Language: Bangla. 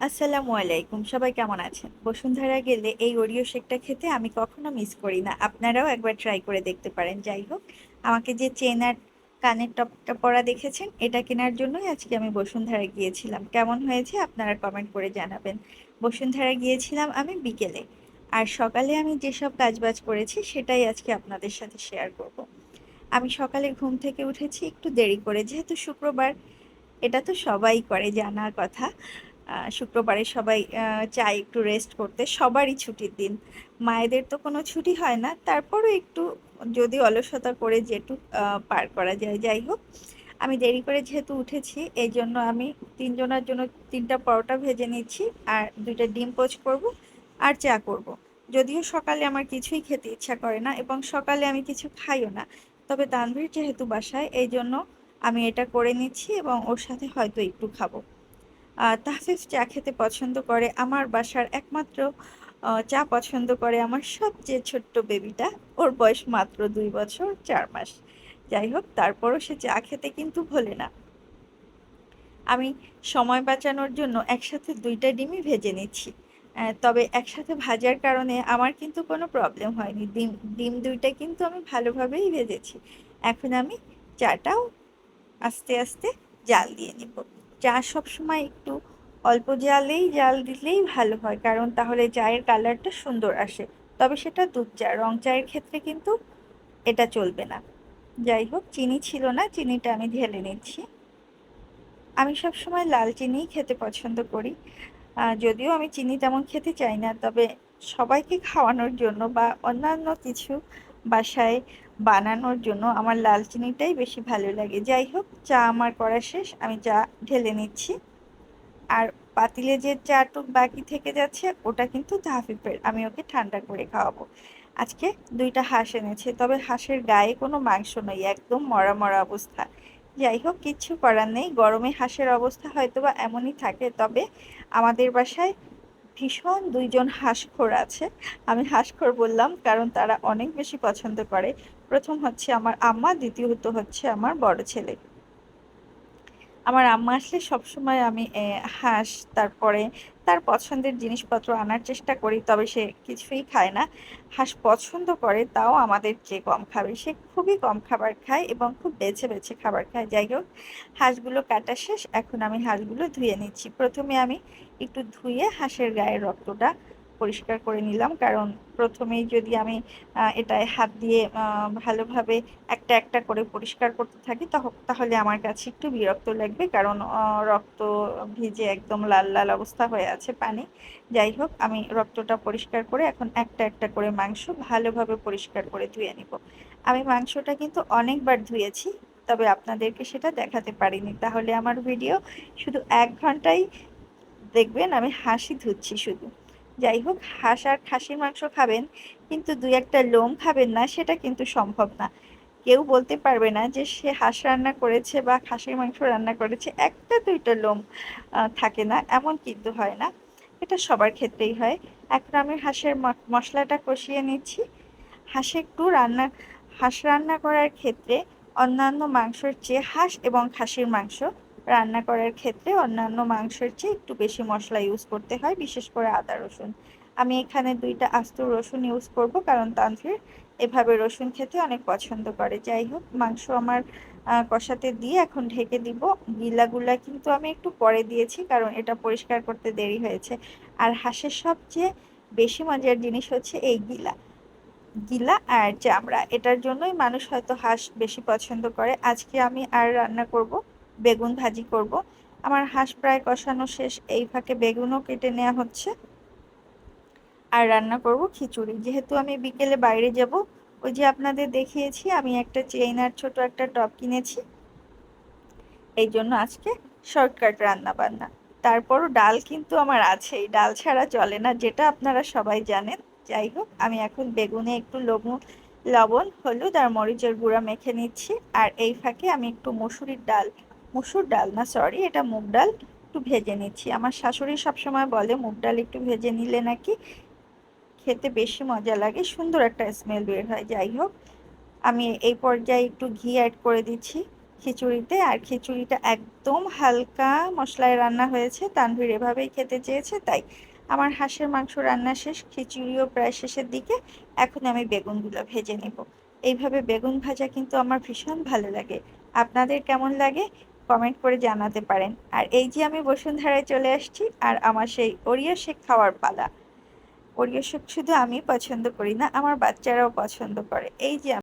আসসালামু আলাইকুম। সবাই কেমন আছেন? বসুন্ধরা গেলে এই ওরিও শেকটা খেতে আমি কখনো মিস করি না। আপনারাও একবার ট্রাই করে দেখতে পারেন। যাই হোক, আমাকে যে চেন আর কানের টপটা পরা দেখেছেন, এটা কেনার জন্যই আজকে আমি বসুন্ধরা গিয়েছিলাম। কেমন হয়েছে আপনারা কমেন্ট করে জানাবেন। বসুন্ধরা গিয়েছিলাম আমি বিকেলে। আর সকালে আমি যেসব কাজবাজ করেছি সেটাই আজকে আপনাদের সাথে শেয়ার করব। আমি সকালে ঘুম থেকে উঠেছি একটু দেরি করে, যেহেতু শুক্রবার। এটা তো সবাই করে, জানার কথা। শুক্রবারে সবাই চায় একটু রেস্ট করতে, সবারই ছুটির দিন। মায়েদের তো কোনো ছুটি হয় না, তারপরও একটু যদি অলসতা করে যেটুক পার করা যায়। যাই হোক, আমি দেরি করে যেহেতু উঠেছি, এই জন্য আমি তিনজনের জন্য তিনটা পরোটা ভেজে নিচ্ছি, আর দুইটা ডিম পোচ করব, আর চা করব। যদিও সকালে আমার কিছুই খেতে ইচ্ছা করে না, এবং সকালে আমি কিছু খাইও না। তবে তানভীর যেহেতু বাসায়, এই জন্য আমি এটা করে নিচ্ছি, এবং ওর সাথে হয়তো একটু খাবো। তাহফিফ চা খেতে পছন্দ করে। আমার বাসার একমাত্র চা পছন্দ করে আমার সবচেয়ে ছোট্ট বেবিটা। ওর বয়স মাত্র 2 বছর 4 মাস। যাই হোক, তারপরও সে চা খেতে কিন্তু ভোলে না। আমি সময় বাঁচানোর জন্য একসাথে দুইটা ডিমই ভেজে নিচ্ছি। তবে একসাথে ভাজার কারণে আমার কিন্তু কোনো প্রবলেম হয়নি। ডিম ডিম দুইটা কিন্তু আমি ভালোভাবেই ভেজেছি। এখন আমি চাটাও আস্তে আস্তে জাল দিয়ে নিব। চা সবসময় একটু অল্প জাল দিলেই ভালো হয়, কারণ তাহলে চায়ের কালারটা সুন্দর আসে। তবে সেটা দুধ চা, রং চায়ের ক্ষেত্রে কিন্তু এটা চলবে না। যাই হোক, চিনি ছিল না, চিনিটা আমি ঢেলে নিচ্ছি। আমি সবসময় লাল চিনিই খেতে পছন্দ করি। যদিও আমি চিনি তেমন খেতে চাই না, তবে সবাইকে খাওয়ানোর জন্য বা অন্যান্য কিছু বাসায় বানানোর জন্য আমার লাল চিনিটাই বেশি ভালো লাগে। যাই হোক, চা আমার করা শেষ, আমি চা ঢেলে নিচ্ছি। আর পাতিলে যে চাটুক বাকি থেকে যাচ্ছে, ওটা কিন্তু তাহফিফের, আমি ওকে ঠান্ডা করে খাওয়াবো। আজকে দুইটা হাঁস এনেছে, তবে হাঁসের গায়ে কোনো মাংস নেই, একদম মরা মরা অবস্থা। যাই হোক, কিচ্ছু করার নেই, গরমে হাঁসের অবস্থা হয়তো বা এমনই থাকে। তবে আমাদের বাসায় ভীষণ দুইজন হাঁসখোর আছে। আমি হাঁসখোর বললাম কারণ তারা অনেক বেশি পছন্দ করে। প্রথম হচ্ছে আমার আম্মা, দ্বিতীয়ত হচ্ছে আমার বড় ছেলে। আমার আম্মা আসলে সবসময় আমি হাঁস, তারপরে তার পছন্দের জিনিসপত্র আনার চেষ্টা করি, তবে সে কিছুই খায় না। হাঁস পছন্দ করে, তাও আমাদের চেয়ে কম খাবে। সে খুবই কম খাবার খায় এবং খুব বেছে বেছে খাবার খায়। যাই হোক, হাঁসগুলো কাটা শেষ, এখন আমি হাঁসগুলো ধুয়ে নিচ্ছি। প্রথমে আমি একটু ধুয়ে হাঁসের গায়ের রক্তটা পরিষ্কার করে নিলাম, কারণ প্রথমেই যদি আমি এটায় হাত দিয়ে ভালোভাবে একটা একটা করে পরিষ্কার করতে থাকি, তাহলে আমার কাছে একটু বিরক্ত লাগবে, কারণ রক্ত ভিজে একদম লাল লাল অবস্থা হয়ে আছে পানি। যাই হোক, আমি রক্তটা পরিষ্কার করে এখন একটা একটা করে মাংস ভালোভাবে পরিষ্কার করে ধুয়ে নিব। আমি মাংসটা কিন্তু অনেকবার ধুয়েছি, তবে আপনাদেরকে সেটা দেখাতে পারিনি, তাহলে আমার ভিডিও শুধু 1 ঘন্টাই দেখবেন আমি হাঁসই ধুচ্ছি শুধু। যাই হোক, হাঁস আর খাসির মাংস খাবেন, কিন্তু দুই একটা লোম খাবেন না, সেটা কিন্তু সম্ভব না। কেউ বলতে পারবে না যে সে হাঁস রান্না করেছে বা খাসির মাংস রান্না করেছে একটা দুইটা লোম থাকে না, এমন কিন্তু হয় না। এটা সবার ক্ষেত্রেই হয়। এখন আমি হাঁসের মশলাটা কষিয়ে নিচ্ছি। হাঁসে একটু রান্না হাঁস রান্না করার ক্ষেত্রে অন্যান্য মাংসের চেয়ে, হাঁস এবং খাসির মাংস রান্না করার ক্ষেত্রে অন্যান্য মাংসের চেয়ে একটু বেশি মশলা ইউজ করতে হয়, বিশেষ করে আদা রসুন। আমি এখানে দুইটা আস্ত রসুন ইউজ করব, কারণ তানভীর এভাবে রসুন খেতে অনেক পছন্দ করে। যাই হোক, মাংস আমার কষাতে দিয়ে এখন ঢেকে দিব। গিলাগুলা কিন্তু আমি একটু পরে দিয়েছি, কারণ এটা পরিষ্কার করতে দেরি হয়েছে। আর হাঁসের সবচেয়ে বেশি মজার জিনিস হচ্ছে এই গিলা। গিলা আর চামড়া, এটার জন্যই মানুষ হয়তো হাঁস বেশি পছন্দ করে। আজকে আমি আর রান্না করব, বেগুন ভাজি করব। আমার হাঁস প্রায় কষানো শেষ, এই ফাঁকে বেগুনও কেটে নেওয়া হচ্ছে। আর রান্না করব খিচুড়ি, যেহেতু আমি বিকেলে বাইরে যাব। ওই যে আপনাদের দেখিয়েছি, আমি একটা চেইন আর ছোট একটা টপ কিনেছি, এই জন্য আজকে শর্টকাট রান্না বান্না। তারপরও ডাল কিন্তু আমার আছেই, ডাল ছাড়া চলে না, যেটা আপনারা সবাই জানেন। যাই হোক, আমি এখন বেগুনে একটু লবণ, হলুদ আর মরিচের গুঁড়া মেখে নিচ্ছি। আর এই ফাঁকে আমি একটু মুসুর ডাল না, সরি, এটা মুগ ডাল একটু ভেজে নিচ্ছি। আমার শাশুড়ি সবসময় বলে মুগ ডাল একটু ভেজে নিলে নাকি খেতে বেশি মজা লাগে, সুন্দর একটা স্মেল বের হয়। যাই হোক, আমি এই পর্যায়ে একটু ঘি অ্যাড করে দিচ্ছি। খিচুড়িতে। আর খিচুড়িটা একদম হালকা মশলায় রান্না হয়েছে, তানভীর এভাবেই খেতে চেয়েছে তাই। আমার হাঁসের মাংস রান্না শেষ, খিচুড়িও প্রায় শেষের দিকে। এখন আমি বেগুনগুলো ভেজে নেব। এইভাবে বেগুন ভাজা কিন্তু আমার ভীষণ ভালো লাগে। আপনাদের কেমন লাগে কমেন্ট করে জানাতে পারেন। আর এই যে আমি বসুন্ধরায় চলে আসছি, আর আমার সেই ওরিও শেক খাওয়ার পালা। ওরিও শেক শুধু আমি পছন্দ করি না, আমার বাচ্চারাও পছন্দ করে। এই যে